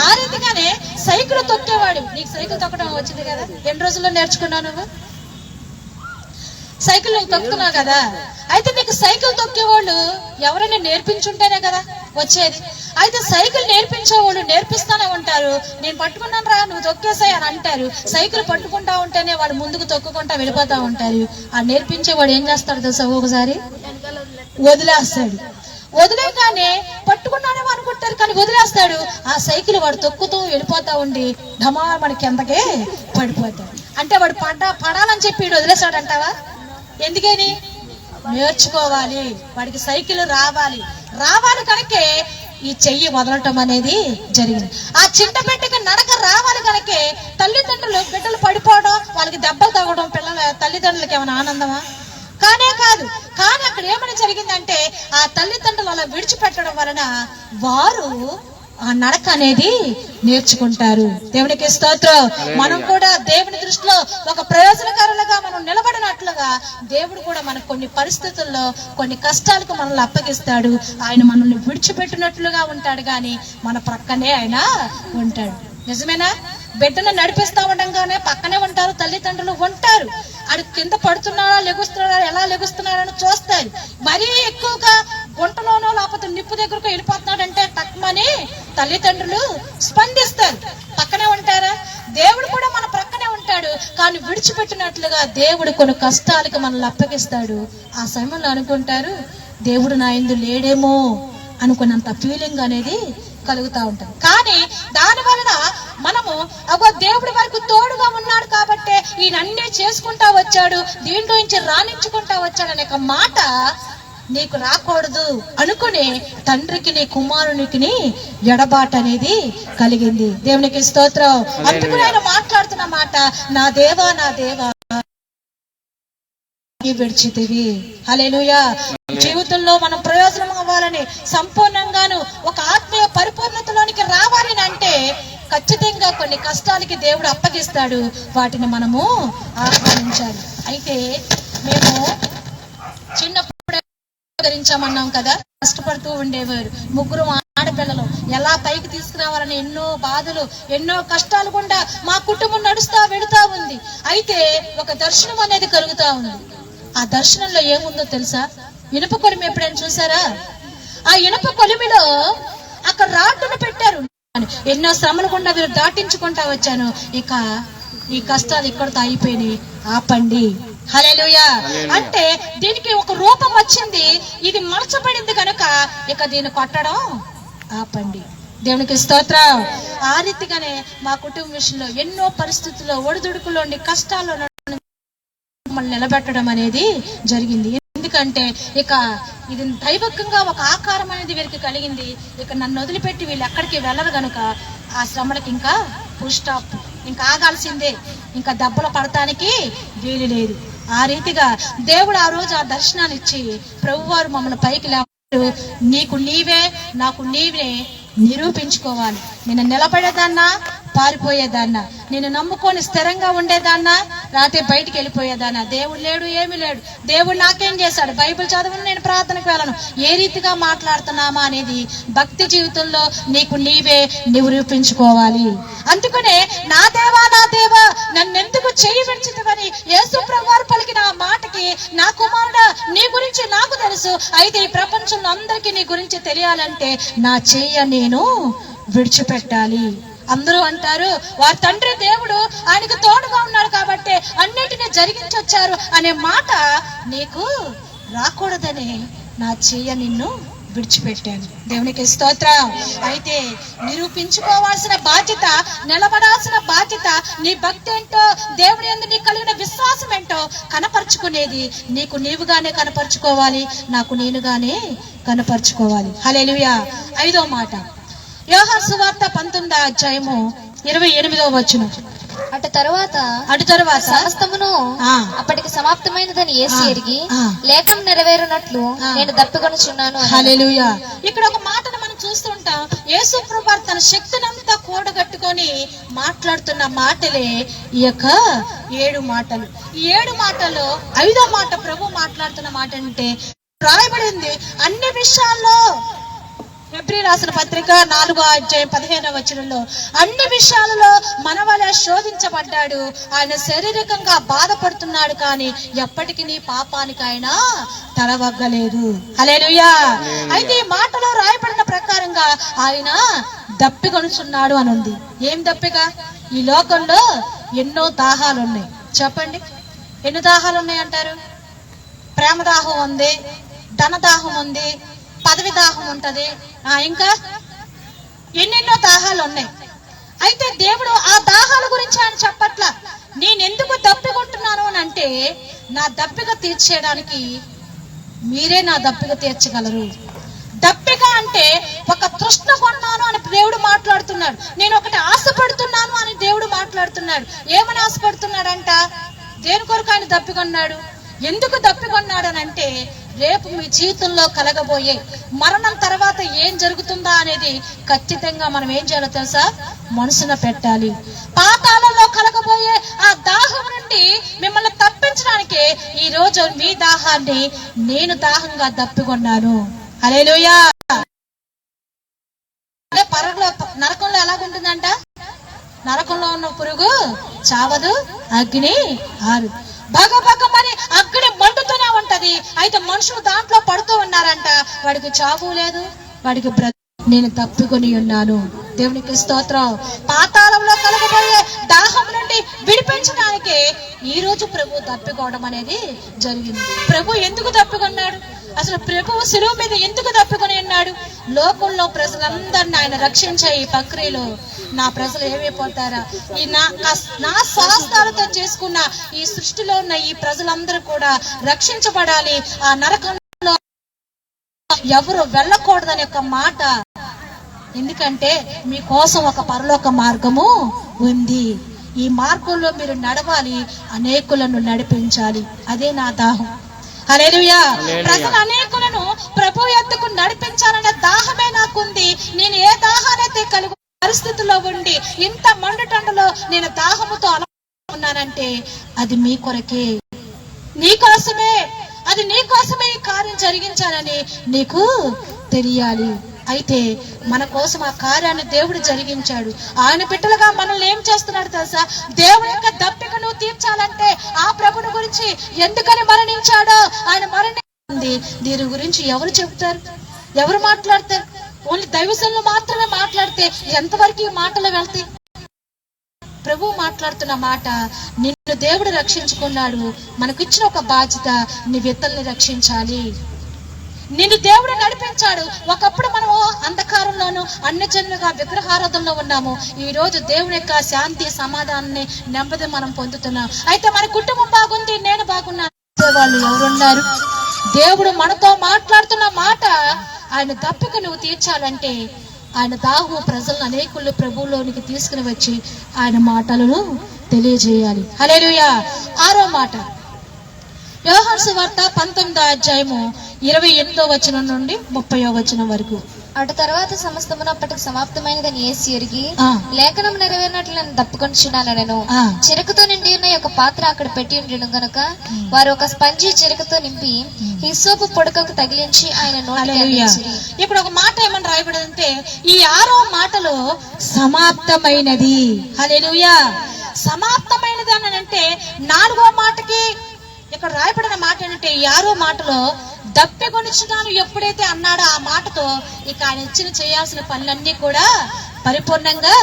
ఆ రీతిగానే సైకిల్ తొక్కేవాడు, నీకు సైకిల్ తొక్కడం వచ్చింది కదా, ఎన్ని రోజుల్లో నేర్చుకున్నావు నువ్వు? సైకిల్ నువ్వు తొక్కుతున్నావు కదా, అయితే నీకు సైకిల్ తొక్కేవాళ్ళు ఎవరైనా నేర్పించుంటేనే కదా వచ్చేది. అయితే సైకిల్ నేర్పించేవాళ్ళు నేర్పిస్తానే ఉంటారు, నేను పట్టుకున్నాను రా నువ్వు తొక్కేసాయి అని అంటారు. సైకిల్ పట్టుకుంటా ఉంటేనే వాడు ముందుకు తొక్కుకుంటా వెళ్ళిపోతా ఉంటారు. ఆ నేర్పించేవాడు ఏం చేస్తాడు తెలుసా, ఒకసారి వదిలేస్తాడు. వదిలేగానే పట్టుకున్నానేమో అనుకుంటారు, కానీ వదిలేస్తాడు. ఆ సైకిల్ వాడు తొక్కుతూ వెళ్ళిపోతా ఉండి ఢమా మనకి కిందకే పడిపోతాడు. అంటే వాడు పడాలని చెప్పి వదిలేస్తాడు అంటావా? ఎందుకని? నేర్చుకోవాలి, వాడికి సైకిల్ రావాలి కనుకే ఈ చెయ్యి వదలటం అనేది జరిగింది. ఆ చిన్న బిడ్డకి నడక రావాలి కనుకే తల్లిదండ్రులు బిడ్డలు పడిపోవడం, వాళ్ళకి దెబ్బలు తగ్గడం తల్లిదండ్రులకి ఏమైనా ఆనందమా? కానే కాదు. కానీ అక్కడ ఏమైనా జరిగిందంటే, ఆ తల్లిదండ్రులు అలా విడిచిపెట్టడం వలన వారు ఆ నడక అనేది నేర్చుకుంటారు. దేవునికి స్తోత్రం. మనం కూడా దేవుని దృష్టిలో ఒక ప్రయోజనకారులుగా మనం నిలబడినట్లుగా దేవుడు కూడా మనకు కొన్ని పరిస్థితుల్లో కొన్ని కష్టాలకు మనల్ని అప్పగిస్తాడు. ఆయన మనల్ని విడిచిపెట్టినట్లుగా ఉంటాడు, కానీ మన ప్రక్కనే ఆయన ఉంటాడు. నిజమేనా? బిడ్డను నడిపిస్తా ఉండగానే పక్కనే ఉంటారు, తల్లిదండ్రులు ఉంటారు. అది కింద పడుతున్నారా లెగుస్తున్నారా ఎలా లెగుస్తున్నారని చూస్తారు. మరీ ఎక్కువగా గుంటలోనో లేకపోతే నిప్పు దగ్గరకు వెళ్ళిపోతున్నాడంటే తక్కువని తల్లిదండ్రులు స్పందిస్తారు, పక్కనే ఉంటారా? దేవుడు కూడా మన ప్రక్కనే ఉంటాడు, కానీ విడిచిపెట్టినట్లుగా దేవుడు కొన్ని కష్టాలకు మనల్ని అప్పగిస్తాడు. ఆ సమయంలో అనుకుంటారు, దేవుడు నా యందు లేడేమో అనుకున్నంత ఫీలింగ్ అనేది కలుగుతా ఉంటాం. కానీ దాని వలన మనము దేవుడి వరకు తోడుగా ఉన్నాడు కాబట్టి ఈయన అన్నీ చేసుకుంటా వచ్చాడు, దీంట్లో నుంచి రాణించుకుంటా వచ్చాడు అనే మాట నీకు రాకూడదు అనుకుని తండ్రికి నీ కుమారునికి ఎడబాటు అనేది కలిగింది. దేవునికి స్తోత్రం. అందుకు ఆయన మాట్లాడుతున్న మాట, నా దేవా విడిచితివి. హల్లెలూయా. జీవితంలో మనం ప్రయోజనం అవ్వాలని, సంపూర్ణంగాను ఒక ఆత్మీయ పరిపూర్ణతలోనికి రావాలి అంటే ఖచ్చితంగా కొన్ని కష్టాలకి దేవుడు అప్పగిస్తాడు, వాటిని మనము ఆహ్వానించాలి. అయితే మేము చిన్నప్పుడు ధరించామన్నాం కదా, కష్టపడుతూ ఉండేవారు. ముగ్గురు ఆడపిల్లలు ఎలా పైకి తీసుకురావాలని ఎన్నో బాధలు ఎన్నో కష్టాలు గుండా మా కుటుంబం నడుస్తా వెళుతా ఉంది. అయితే ఒక దర్శనం అనేది కలుగుతా ఉంది. ఆ దర్శనంలో ఏముందో తెలుసా? ఇనుప కొలిమి ఎప్పుడైనా చూసారా? ఆ ఇనుప కొలిమిలో అక్కడ రాడ్డును పెట్టారు. ఎన్నో శ్రమలు గుండా వీరు దాటించుకుంటా వచ్చాను, ఇక ఈ కష్టాలు ఇక్కడతో అయిపోయినాయి, ఆపండి. హల్లెలూయా. అంటే దీనికి ఒక రూపం వచ్చింది, ఇది మలచబడింది కనుక ఇక దీన్ని కొట్టడం ఆపండి. దేవునికి స్తోత్రం. ఆ రీతిగానే మా కుటుంబ విషయంలో ఎన్నో పరిస్థితుల్లో ఒడిదుడుకులోని కష్టాల్లో నిలబెట్టడం అనేది జరిగింది. ఎందుకంటే ఇక ఇది దైవకంగా ఒక ఆకారం అనేది వీరికి కలిగింది. ఇక నన్ను వదిలిపెట్టి వీళ్ళు ఎక్కడికి వెళ్ళరు కనుక ఆ శ్రమలకు ఇంకా ఫుల్ స్టాప్, ఇంకా ఆగాల్సిందే, ఇంకా దెబ్బలు పడటానికి వీలు లేదు. ఆ రీతిగా దేవుడు ఆ రోజు ఆ దర్శనాన్ని ఇచ్చి ప్రభువారు మమ్మల్ని పైకి లేపాడు. నీకు నీవే నాకు నీవే నిరూపించుకోవాలి. నేను నిలబడేదాన్నా పారిపోయేదాన్నా, నేను నమ్ముకొని స్థిరంగా ఉండేదాన్నా రాతే బయటికి వెళ్ళిపోయేదాన్నా. దేవుడు లేడు, ఏమీ లేడు, దేవుడు నాకేం చేశాడు, బైబిల్ చదవను, నేను ప్రార్థనకు వెళ్ళను, ఏ రీతిగా మాట్లాడుతున్నామా అనేది భక్తి జీవితంలో నీకు నీవే నిరూపించుకోవాలి. అందుకనే నా దేవా నన్నెందుకు చేయి విడిచితివని యేసు ప్రభువారు పలికిన ఆ మాటకి, నా కుమారుడా నీ గురించి నాకు తెలుసు, అయితే ఈ ప్రపంచంలో అందరికీ నీ గురించి తెలియాలంటే నా చెయ్య నేను విడిచిపెట్టాలి. అందరూ అంటారు వారి తండ్రి దేవుడు ఆయనకు తోడుగా ఉన్నాడు కాబట్టి అన్నిటినీ జరిగించొచ్చారు అనే మాట నీకు రాకూడదని నా చెయ్య నిన్ను విడిచిపెట్టాను. దేవునికి స్తోత్రం. అయితే నిరూపించుకోవాల్సిన బాధ్యత, నిలబడాల్సిన బాధ్యత, నీ భక్తి ఏంటో, దేవుని యందు నీకు కలిగిన విశ్వాసం ఏంటో కనపరుచుకునేది నీకు నీవుగానే కనపరుచుకోవాలి, నాకు నేనుగానే కనపరుచుకోవాలి. హల్లెలూయా. 5వ మాట యోహాను సువార్త 19వ అధ్యాయము 28వ వచనం. అటు తరువాత సమస్తమును అప్పటికి సమాప్తమైనదని యేసు ఎరిగి లేఖనం నెరవేరునట్లు నేను దప్పికొనుచున్నాను. హల్లెలూయా. ఇక్కడ ఒక మాటను మనం చూస్తుంటాం. యేసు ప్రభువు తన శక్తినంతా కూడగట్టుకొని మాట్లాడుతున్న మాటలే ఈ యొక్క 7 మాటలు. ఈ 7 మాటల్లో 5వ మాట ప్రభు మాట్లాడుతున్న మాట అంటే రాయబడింది అన్ని విషయాల్లో. హెబ్రీ రాసిన పత్రిక 4వ అధ్యాయం 15వ వచనంలో అన్ని విషయాలలో మన వలె శోధించబడ్డాడు, ఆయన శారీరకంగా బాధపడుతున్నాడు, కానీ ఎప్పటికీ నీ పాపానికి ఆయన తలవగ్గలేదు. హల్లెలూయా. అయితే ఈ మాటలో రాయబడిన ప్రకారంగా ఆయన దప్పికొనుచున్నాడు అని ఉంది. ఏం దప్పిక? ఈ లోకంలో ఎన్నో దాహాలు ఉన్నాయి. చెప్పండి, ఎన్ని దాహాలు ఉన్నాయి అంటారు? ప్రేమ దాహం ఉంది, ధన దాహం ఉంది, పదవి దాహం ఉంటది, ఇంకా ఎన్నెన్నో దాహాలు ఉన్నాయి. అయితే దేవుడు ఆ దాహాల గురించి ఆయన చెప్పట్లా. నేనెందుకు దప్పికొంటున్నాను అని అంటే, నా దప్పిక తీర్చేయడానికి మీరే నా దప్పిక తీర్చగలరు. దప్పిక అంటే ఒక తృష్ణ కొన్నాను అని దేవుడు మాట్లాడుతున్నాడు. నేను ఒకటి ఆశపడుతున్నాను అని దేవుడు మాట్లాడుతున్నాడు. ఏమని ఆశపడుతున్నాడంట? దేని కొరకు ఆయన దప్పికొన్నాడు? ఎందుకు దప్పికొన్నాడు అని అంటే, రేపు మీ జీవితంలో కలగబోయే మరణం తర్వాత ఏం జరుగుతుందా అనేది ఖచ్చితంగా మనం ఏం చేయాలో తెలుసా? మనసున పెట్టాలి. పాతాళంలో కలగబోయే ఆ దాహం నుండి మిమ్మల్ని తప్పించడానికి ఈ రోజు మీ దాహాన్ని నేను దాహంగా దప్పికొన్నాను. హల్లెలూయా. నరకంలో ఎలాగుంటుందంట? నరకంలో ఉన్న పురుగు చావదు, అగ్ని ఆరు. భగభగమని అగ్ని మండుతూనే ఉంటది. అయితే మనుషులు దాంట్లో పడుతూ ఉన్నారంట. వాడికి చావు లేదు, వాడికి నేను తప్పుకొని ఉన్నాను. దేవునికి స్తోత్రం. పాతాళంలో కలగబోయే దాహం నుండి విడిపించడానికి ఈ రోజు ప్రభు తప్పికోవడం అనేది జరిగింది. ప్రభు ఎందుకు తప్పికొన్నాడు? అసలు ప్రభువు శిలువ మీద ఎందుకు తప్పికొని ఉన్నాడు? లోకంలో ప్రజలందరినీ ఆయన రక్షించే ఈ ప్రక్రియలో నా ప్రజలు ఏమైపోతారా, ఈ నా స్వాస్థాలతో చేసుకున్న ఈ సృష్టిలో ఉన్న ఈ ప్రజలందరూ కూడా రక్షించబడాలి, ఆ నరకంలో ఎవరు వెళ్ళకూడదని ఒక మాట. ఎందుకంటే మీకోసం ఒక పరలోక మార్గము ఉంది. ఈ మార్గంలో మీరు నడవాలి, అనేకులను నడిపించాలి. అదే నా దాహం. హల్లెలూయా. ప్రజలు అనేకులను ప్రభు యొద్దకు నడిపించాలనే దాహమే నాకుంది. నేను ఏ దాహానైతే కలిగి పరిస్థితుల్లో ఉండి ఇంత మండుటండలో నేను దాహముతో అలా ఉన్నానంటే అది మీ కొరకే, నీకోసమే. అది నీకోసమే ఈ కార్యం జరిగించాలని నీకు తెలియాలి. అయితే మన కోసం ఆ కార్యాన్ని దేవుడు జరిగించాడు. ఆయన బిడ్డలుగా మనల్ని ఏం చేస్తున్నాడు తెలుసా? దేవుని యొక్క దప్పిక నువ్వు తీర్చాలంటే ఆ ప్రభుని గురించి ఎందుకని మరణించాడో ఆయన మరణించింది. దీని గురించి ఎవరు చెబుతారు? ఎవరు మాట్లాడతారు? ఓన్లీ దైవజనులు మాత్రమే మాట్లాడితే ఎంతవరకు ఈ మాటలు వెళ్తాయి? ప్రభు మాట్లాడుతున్న మాట, నిన్ను దేవుడు రక్షించుకున్నాడు. మనకు ఇచ్చిన ఒక బాధ్యత, నీ ఇతరుల్ని రక్షించాలి. నిన్ను దేవుడు నడిపించాడు. ఒకప్పుడు మనము అంధకారంలోను అన్యజనులుగా విగ్రహారాధనలో ఉన్నాము. ఈ రోజు దేవుని యొక్క శాంతి, సమాధానాన్ని, నెమ్మది మనం పొందుతున్నాం. అయితే మన కుటుంబం బాగుంది, నేను బాగున్నాను వాళ్ళు ఎవరున్నారు? దేవుడు మనతో మాట్లాడుతున్న మాట, ఆయన దప్పిక నువ్వు తీర్చాలంటే ఆయన దాహు ప్రజలను అనేకులు ప్రభువులోనికి తీసుకుని వచ్చి ఆయన మాటలను తెలియజేయాలి. హల్లెలూయా. 6వ మాట యోహాను సువార్త 19వ అధ్యాయము 28వ వచనం నుండి 30వ వచనం వరకు. అటు తర్వాత సమస్తమును అప్పటికి సమాప్తమైనదని యేసు ఎరిగి లేఖనం నెరవేరినట్లు నేను దప్పుకొనిచున్నాను. చెరకుతో నిండి ఉన్న ఒక పాత్ర అక్కడ పెట్టి ఉండను గనుక వారు ఒక స్పంజి చెరకుతో నింపి హిస్సోపు పొడకకు తగిలించి ఆయన నోటికి. ఇప్పుడు ఒక మాట ఏమని రాయబడిందంటే, ఈ 6వ మాటలో సమాప్తమైనది. హల్లెలూయా. సమాప్తమైనది అని అంటే 4వ మాటకి ఇక్కడ రాయబడిన మాట ఏంటంటే, 6వ మాటలో దప్పికొనిచున్నాను ఎప్పుడైతే అన్నాడో ఆ మాటతో ఇక ఆయన ఇచ్చిన చేయాల్సిన పనులన్నీ కూడా పరిపూర్ణంగా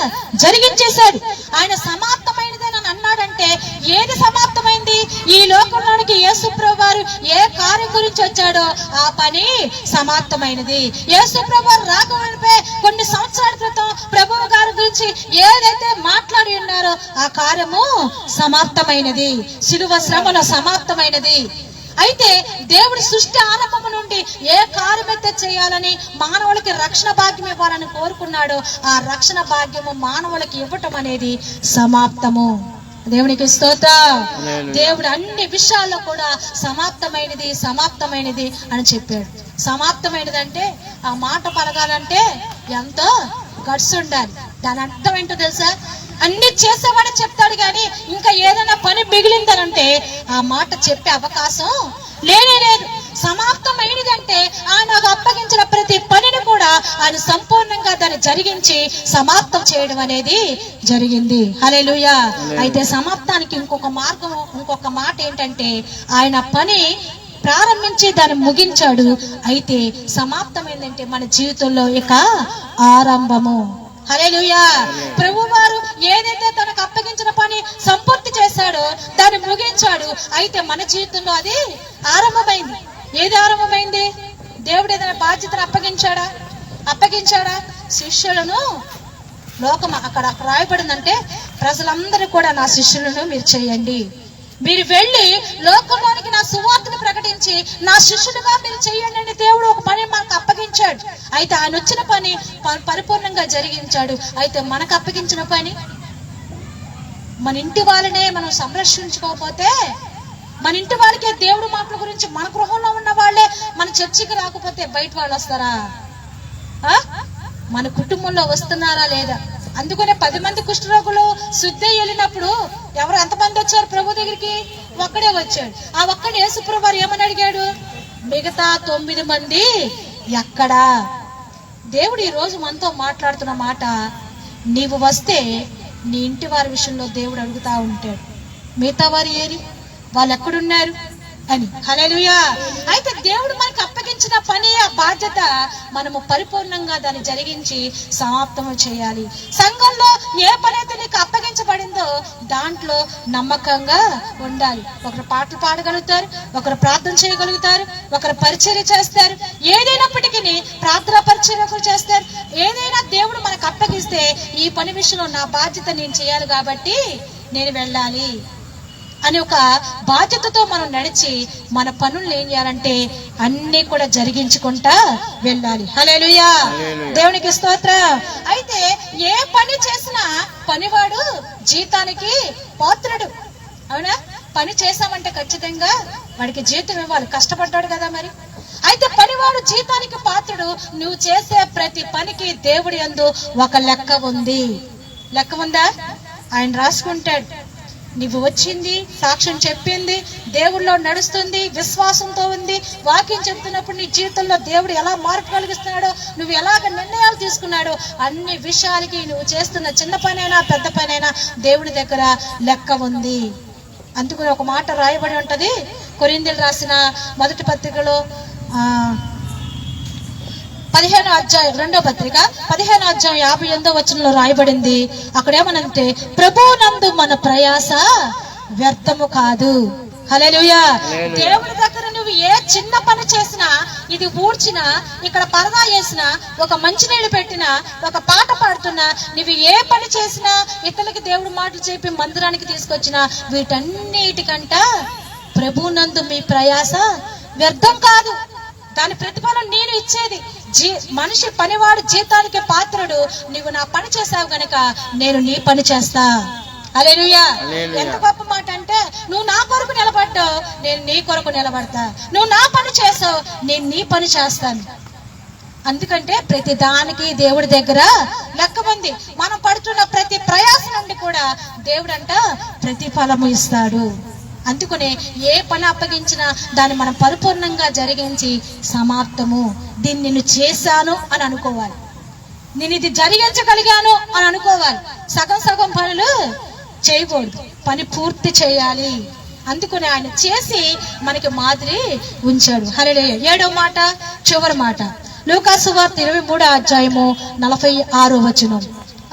జరిగించేశాడు. ఆయన సమాప్తమైనది అని అన్నాడంటే ఏది సమాప్తమైంది? ఈ లోకంలోనికి యేసు ప్రభువారు ఏ కార్యం గురించి వచ్చాడో ఆ పని సమాప్తమైనది. యేసు ప్రభువారు రాకమునిపే కొన్ని సంవత్సరాల క్రితం ప్రభువు గారి గురించి ఏదైతే మాట్లాడి ఉన్నారో ఆ కార్యము సమాప్తమైనది. శిలువ శ్రమలో సమాప్తమైనది. అయితే దేవుడి సృష్టి ఆరంభము నుండి ఏ కార్యమైతే చేయాలని మానవులకి రక్షణ భాగ్యం ఇవ్వాలని కోరుకున్నాడో ఆ రక్షణ భాగ్యము మానవులకి ఇవ్వటం అనేది సమాప్తము. దేవునికి స్తోత్రం. దేవుడు అన్ని విషయాల్లో కూడా సమాప్తమైనది సమాప్తమైనది అని చెప్పాడు. సమాప్తమైనది అంటే ఆ మాట పలకాలంటే ఎంతో గట్స్ ఉండాలి. దాని అర్థం ఏంటో తెలుసా? అన్ని చేసేవాడే చెప్తాడు కానీ ఇంకా ఏదైనా పని మిగిలిందనంటే ఆ మాట చెప్పే అవకాశం లేనే లేదు. సమాప్తమైనదంటే ఆయన అప్పగించిన ప్రతి పనిని కూడా ఆయన సంపూర్ణంగా దాన్ని జరిగించి సమాప్తం చేయడం అనేది జరిగింది. హల్లెలూయా. అయితే సమాప్తానికి ఇంకొక మార్గం, ఇంకొక మాట ఏంటంటే ఆయన పని ప్రారంభించి దాన్ని ముగించాడు. అయితే సమాప్తం ఏంటంటే మన జీవితంలో ఇక ఆరంభము. హల్లెలూయా. ప్రభువారు ఏదైతే తనకు అప్పగించిన పని సంపూర్తి చేశాడో దాన్ని ముగించాడు. అయితే మన జీవితంలో అది ఆరంభమైంది. ఏది ఆరంభమైంది? దేవుడు ఏదైనా బాధ్యతను అప్పగించాడా? శిష్యులను లోకం అక్కడ రాయబడిందంటే ప్రజలందరూ కూడా నా శిష్యులను మీరు చేయండి, మీరు వెళ్ళి లోకంలోనికి నా సువార్తను ప్రకటించి నా శిష్యులుగా మీరు చేయండి అని దేవుడు ఒక పని మనకు అప్పగించాడు. అయితే ఆయన వచ్చిన పని పరిపూర్ణంగా జరిగించాడు. అయితే మనకు అప్పగించిన పని మన ఇంటి వాళ్ళనే మనం సంరక్షించుకోకపోతే, మన ఇంటి వాళ్ళకే దేవుడు మాటల గురించి మన గృహంలో ఉన్న వాళ్ళే మన చర్చికి రాకపోతే బయట వాళ్ళు వస్తారా? మన కుటుంబంలో వస్తున్నారా లేదా? అందుకనే 10 మంది కుష్ఠరోగులు శుద్ధి వెళ్ళినప్పుడు ఎంతమంది వచ్చారు ప్రభు దగ్గరికి? ఒక్కడే వచ్చాడు. ఆ ఒక్కడే యేసు ప్రభు వారు ఏమని అడిగాడు? మిగతా 9 మంది ఎక్కడా? దేవుడు ఈ రోజు మనతో మాట్లాడుతున్న మాట, నీవు వస్తే నీ ఇంటి వారి విషయంలో దేవుడు అడుగుతా ఉంటాడు, మిగతా వారు ఏరి, వాళ్ళు ఎక్కడున్నారు అని. హల్లెలూయా. అయితే దేవుడు మనకు అప్పగించిన పని, ఆ బాధ్యత మనము పరిపూర్ణంగా దాన్ని జరిగించి సమాప్తము చేయాలి. సంఘంలో ఏ పని అయితే నీకు అప్పగించబడిందో దాంట్లో నమ్మకంగా ఉండాలి. ఒకరు పాటలు పాడగలుగుతారు, ఒకరు ప్రార్థన చేయగలుగుతారు, ఒకరు పరిచర్య చేస్తారు. ఏదైనప్పటికీ ప్రార్థన పరిచర్య చేస్తారు. ఏదైనా దేవుడు మనకు అప్పగిస్తే ఈ పని విషయంలో నా బాధ్యత నేను చేయాలి కాబట్టి నేను వెళ్ళాలి అని ఒక బాధ్యతతో మనం నడిచి మన పనులు ఏం చేయాలంటే అన్ని కూడా జరిగించుకుంటా వెళ్ళాలి. హల్లెలూయా. దేవునికి స్తోత్రం. అయితే ఏ పని చేసినా పనివాడు జీతానికి పాత్రుడు. అవునా? పని చేసామంటే ఖచ్చితంగా వాడికి జీతం ఇవ్వాలి, కష్టపడ్డాడు కదా మరి. అయితే పనివాడు జీతానికి పాత్రుడు. నువ్వు చేసే ప్రతి పనికి దేవుడి యందు ఒక లెక్క ఉంది. లెక్క ఉందా? ఆయన రాసుకుంటాడు. నువ్వు వచ్చింది, సాక్ష్యం చెప్పింది, దేవుడిలో నడుస్తుంది, విశ్వాసంతో ఉంది, వాక్యం చెప్తున్నప్పుడు నీ జీవితంలో దేవుడు ఎలా మార్పు కలిగిస్తున్నాడో, నువ్వు ఎలాగ నిర్ణయాలు తీసుకున్నాడో అన్ని విషయాలకి నువ్వు చేస్తున్న చిన్న పనైనా పెద్ద పనైనా దేవుడి దగ్గర లెక్క ఉంది. అందుకని ఒక మాట రాయబడి ఉంటది కొరింథీయులు రాసిన మొదటి పత్రికలో 15వ అధ్యాయం 2వ పత్రిక 15వ అధ్యాయం 58వ వచనంలో రాయబడింది. అక్కడ ఏమనంటే ప్రభువునందు మన ప్రయాస వ్యర్థము కాదు. హల్లెలూయా. దేవుడి దగ్గర నువ్వు ఏ చిన్న పని చేసినా, ఇది ఊడ్చినా, ఇక్కడ పరదా వేసినా, ఒక మంచినీళ్ళు పెట్టినా, ఒక పాట పాడుతున్నా, నువ్వు ఏ పని చేసినా, ఇతరులకి దేవుడు మాటలు చెప్పి మందిరానికి తీసుకొచ్చినా, వీటన్నిటికంట ప్రభువునందు మీ ప్రయాస వ్యర్థం కాదు. దాని ప్రతిఫలం నేను ఇచ్చేది. మనిషి పనివాడు జీతానికి పాత్రుడు. నువ్వు నా పని చేసావు గనక నేను నీ పని చేస్తా. హల్లెలూయా. ఎంత గొప్ప మాట అంటే, నువ్వు నా కొరకు నిలబడ్డావు, నేను నీ కొరకు నిలబడతా. నువ్వు నా పని చేసావు, నేను నీ పని చేస్తాను. అందుకంటే ప్రతి దానికి దేవుడి దగ్గర లెక్క ఉంది. మనం పడుతున్న ప్రతి ప్రయాస నుండి కూడా దేవుడంట ప్రతిఫలము ఇస్తాడు. అందుకనే ఏ పని అప్పగించినా దాన్ని మనం పరిపూర్ణంగా జరిగించి సమాప్తము. దీన్ని నేను చేశాను అని అనుకోవాలి, నేను ఇది జరిగించగలిగాను అని అనుకోవాలి. సగం సగం పనులు చేయకూడదు, పని పూర్తి చేయాలి. అందుకని ఆయన చేసి మనకి మాదిరి ఉంచాడు. హల్లెలూయా. 7వ మాట, చివరి మాట, లూకా సువార్త 23వ అధ్యాయము 46వ వచనం.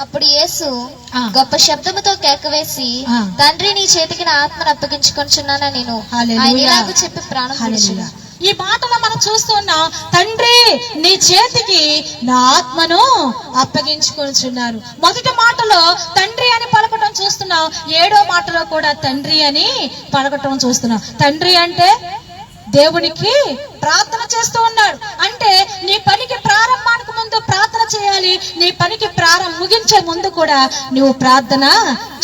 అప్పుడు యేసు ఆ. గొప్ప శబ్దముతో కేకవేసి, ఆ. తండ్రి నీ చేతికి నా ఆత్మను అప్పగించుకొనుచున్నానా నేను. హల్లెలూయా. ఆయన ఇలాగ చెప్పి ప్రాణం విడిచెను. ఈ మాటలో మనం చూస్తున్నాం, తండ్రి నీ చేతికి నా ఆత్మను అప్పగించుకొనుచున్నారు. మొదటి మాటలో తండ్రి అని పలకటం చూస్తున్నాం, 7వ మాటలో కూడా తండ్రి అని పలకటం చూస్తున్నాం. తండ్రి అంటే దేవునికి ప్రార్థన చేస్తూ ఉన్నాడు. అంటే నీ పనికి ప్రారంభానికి ముందు ప్రార్థన చేయాలి, నీ పనికి ముగించే ముందు కూడా నువ్వు ప్రార్థన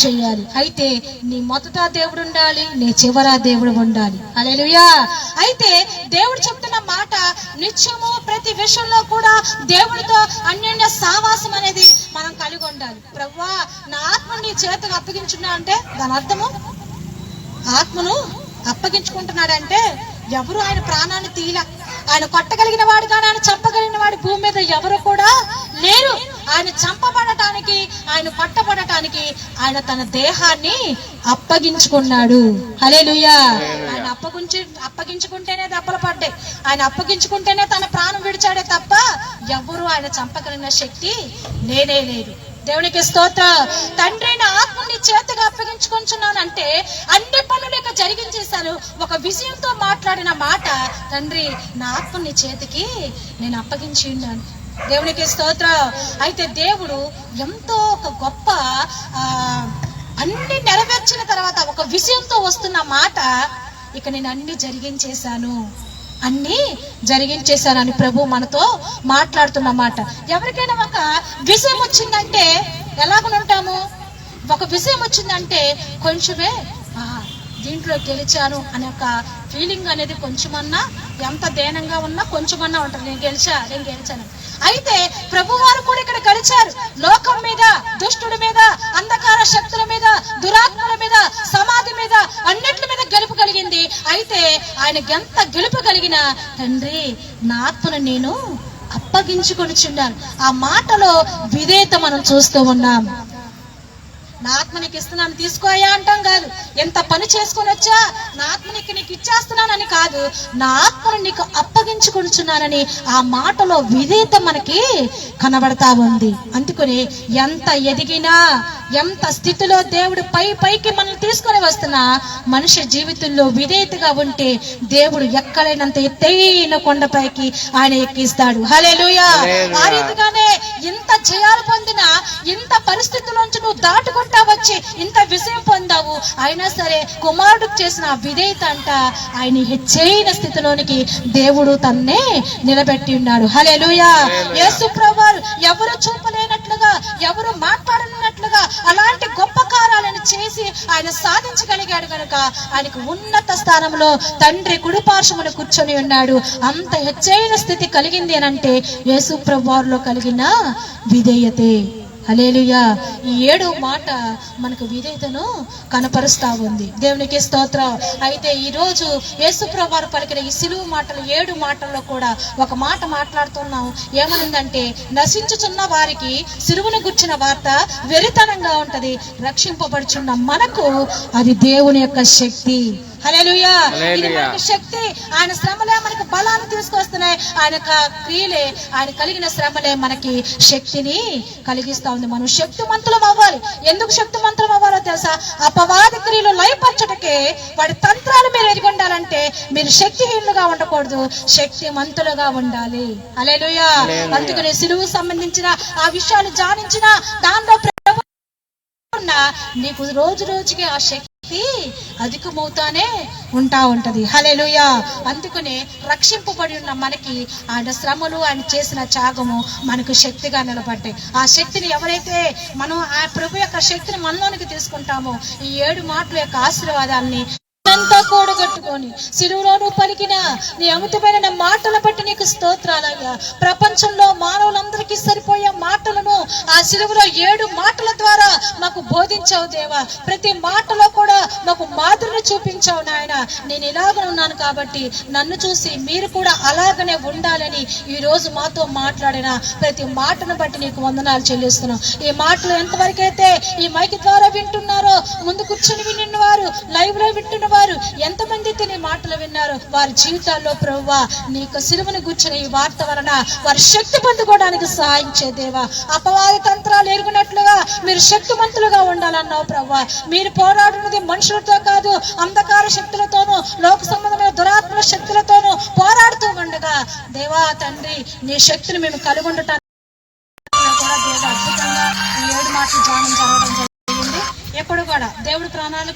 చేయాలి. అయితే నీ మొదట దేవుడు ఉండాలి, నీ చివర దేవుడు ఉండాలి. హల్లెలూయా. అయితే దేవుడు చెప్తున్న మాట, నిత్యము ప్రతి విషయంలో కూడా దేవుడితో అన్యోన్య సావాసం అనేది మనం కలిగి ఉండాలి. ప్రభువా నా ఆత్మను నీ చేతికి అప్పగించున్నా అంటే దాని అర్థము, ఆత్మను అప్పగించుకుంటున్నాడంటే ఎవరు ఆయన ప్రాణాన్ని తీల, ఆయన కొట్టగలిగిన వాడు కానీ ఆయన చంపగలిగిన వాడు భూమి మీద ఎవరు కూడా లేరు. ఆయన చంపబడటానికి, ఆయన పట్టబడటానికి ఆయన తన దేహాన్ని అప్పగించుకున్నాడు. హల్లెలూయా. ఆయన అప్పగించుకుంటేనే దెబ్బలు పడ్డాయి, ఆయన అప్పగించుకుంటేనే తన ప్రాణం విడిచాడే తప్ప ఎవరు ఆయన చంపగలిగిన శక్తి లేనే లేదు. దేవునికి స్తోత్రం. తండ్రి నా ఆత్మని చేతిగా అప్పగించుకుంటున్నానంటే అన్ని పనులు ఇక జరిగించేశాను. ఒక విజయంతో మాట్లాడిన మాట, తండ్రి నా ఆత్మని చేతికి నేను అప్పగించి ఉన్నాను. దేవునికి స్తోత్రం. అయితే దేవుడు ఎంతో ఒక గొప్ప అన్ని నెరవేర్చిన తర్వాత ఒక విజయంతో వస్తున్న మాట, ఇక నేను అన్ని జరిగించేశానని ప్రభు మనతో మాట్లాడుతున్న మాట. ఎవరికైనా ఒక విషయం వచ్చిందంటే ఎలాగుంటాము? ఒక విషయం వచ్చిందంటే కొంచెమే దీంట్లో గెలిచాను అనే ఒక ఫీలింగ్ అనేది కొంచెమన్నా, ఎంత దేనంగా ఉన్నా కొంచెమన్నా ఉంటుంది, నేను గెలిచాను. అయితే ప్రభు వారు కూడా ఇక్కడ గెలిచారు. లోకం మీద, దుష్టుడి మీద, అంధకార శక్తుల మీద, దురాత్మల మీద, సమాధి మీద, అన్నిటి మీద గెలుపు కలిగింది. అయితే ఆయన ఎంత గెలుపు కలిగిన, తండ్రి నా ఆత్మను నేను అప్పగించుకొనిచున్నాను. ఆ మాటలో విధేయత మనం చూస్తూ ఉన్నాం. నా ఆత్మ నీకు ఇస్తున్నాను తీసుకోయా అంటాం కాదు, ఎంత పని చేసుకొని వచ్చా నా ఆత్మ నీకు ఇచ్చేస్తున్నానని కాదు, నా ఆత్మను నీకు అప్పగించుకొనిచున్నానని ఆ మాటలో విధేయత మనకి కనబడతా ఉంది. అందుకని ఎంత ఎదిగినా, ఎంత స్థితిలో దేవుడు పైకి మనల్ని తీసుకొని వస్తున్నా, మనిషి జీవితంలో విధేయతగా ఉంటే దేవుడు ఎక్కడైనంత ఎత్తైన కొండపైకి ఆయన ఎక్కిస్తాడు. హల్లెలూయా. ఆ రీతిగానే ఇంత జయాలు పొందినా, ఇంత పరిస్థితుల్లోంచి నువ్వు దాటుకుంటా వచ్చి ఇంత విజయం పొందావు, అయినా సరే కుమారుడికి చేసిన విధేయత అంట ఆయన హెచ్చైన స్థితిలోనికి దేవుడు తన్నే నిలబెట్టి ఉన్నాడు. హల్లెలూయా. యేసు ప్రభువారు ఎవరు చూపలేనట్లుగా, ఎవరు మాట్లాడలేనట్లుగా అలాంటి గొప్ప కార్యాలను చేసి ఆయన సాధించగలిగాడు కనుక ఆయనకు ఉన్నత స్థానంలో తండ్రి కుడిపార్శ్వమున కూర్చొని ఉన్నాడు. అంత హెచ్చైన స్థితి కలిగింది అనంటే యేసు ప్రభువారిలో కలిగిన విధేయతే. హల్లెలూయా. ఈ 7వ మాట మనకు విధేయతను కనపరుస్తా ఉంది. దేవునికి స్తోత్రం. అయితే ఈ రోజు యేసుప్రభువు వారు పలికిన ఈ సిలువ మాటలు 7 మాటల్లో కూడా ఒక మాట మాట్లాడుతున్నాం. ఏమనుందంటే, నశించుచున్న వారికి సిలువను గుర్చిన వార్త వెరితనంగా ఉంటది, రక్షింపబడుచున్న మనకు అది దేవుని యొక్క శక్తి. హల్లెలూయా. ఇది మనకు శక్తి. ఆయన శ్రమలే మనకు బలాన్ని తీసుకొస్తున్నాయి, ఆయన క్రియలే, ఆయన కలిగిన శ్రమలే మనకి శక్తిని కలిగిస్తా ఉంది. మనం శక్తిమంతులం అవ్వాలి. ఎందుకు శక్తిమంతులం అవ్వాలో తెలుసా? అపవాది క్రియలు లయపరచటకే వాడి తంత్రాలు మీరు ఎరిగి ఉండాలంటే మీరు శక్తిహీనులుగా ఉండకూడదు, శక్తిమంతులుగా ఉండాలి. హల్లెలూయా. అందుకని సిలువకు సంబంధించిన ఆ విషయాలు ధ్యానించిన దానిలో నీకు రోజు రోజుకి ఆ శక్తి అధికమవుతానే ఉంటది. హల్లెలూయా. అందుకనే రక్షింపబడి ఉన్న మనకి ఆయన శ్రమలు, ఆయన చేసిన త్యాగము మనకు శక్తిగా నిలబడ్డాయి. ఆ శక్తిని ఎవరైతే మనం ఆ ప్రభు యొక్క శక్తిని మనలోనికి తీసుకుంటామో, ఈ 7 మాటల యొక్క ఆశీర్వాదాన్ని అంతా కూడగట్టుకొని సిలువలో నువ్వు పలికిన నీ అమితమైన మాటలు బట్టి నీకు స్తోత్రాలయ్యా. ప్రపంచంలో మానవులందరికీ సరిపోయే మాటలను ఆ సిలువలో 7 మాటల ద్వారా మాకు బోధించావు దేవా. ప్రతి మాటలో కూడా మాకు మాదిరిని చూపించావు నాయన. నేను ఇలాగనే ఉన్నాను కాబట్టి నన్ను చూసి మీరు కూడా అలాగనే ఉండాలని ఈ రోజు మాతో మాట్లాడిన ప్రతి మాటను బట్టి నీకు వందనాలు చెల్లిస్తున్నాం. ఈ మాటలు ఎంతవరకైతే ఈ మైక్ ద్వారా వింటున్నారో, ముందు కూర్చొని వింటున్న వారు, లైవ్ లో వింటున్న వారు, విన్నారు, ఎంతమంది అయితే నీ మాటలు విన్నారు, వారి జీవితాల్లో ప్రభువా నీకు సిలువను గుచ్చిన ఈ వార్త వలన వారి శక్తి పొందుకోవడానికి సహాయం చే దేవా. అపవాది తంత్రాలు ఎరుగునట్లుగా మీరు శక్తిమంతులుగా ఉండాలన్నావు ప్రభువా. మీరు పోరాడున్నది మనుషులతో కాదు, అంధకార శక్తులతోనూ లోక సంబంధమైన దురాత్మల శక్తులతోనూ పోరాడుతూ ఉండగా దేవా తండ్రి నీ శక్తిని మేము కలిగి ఉండటానికి కూడా దేవ అద్భుతంగా ఈ 7 మాటలు ధ్యానం జరగడం జరిగింది. ఎప్పుడు కూడా దేవుడి ప్రాణాలకు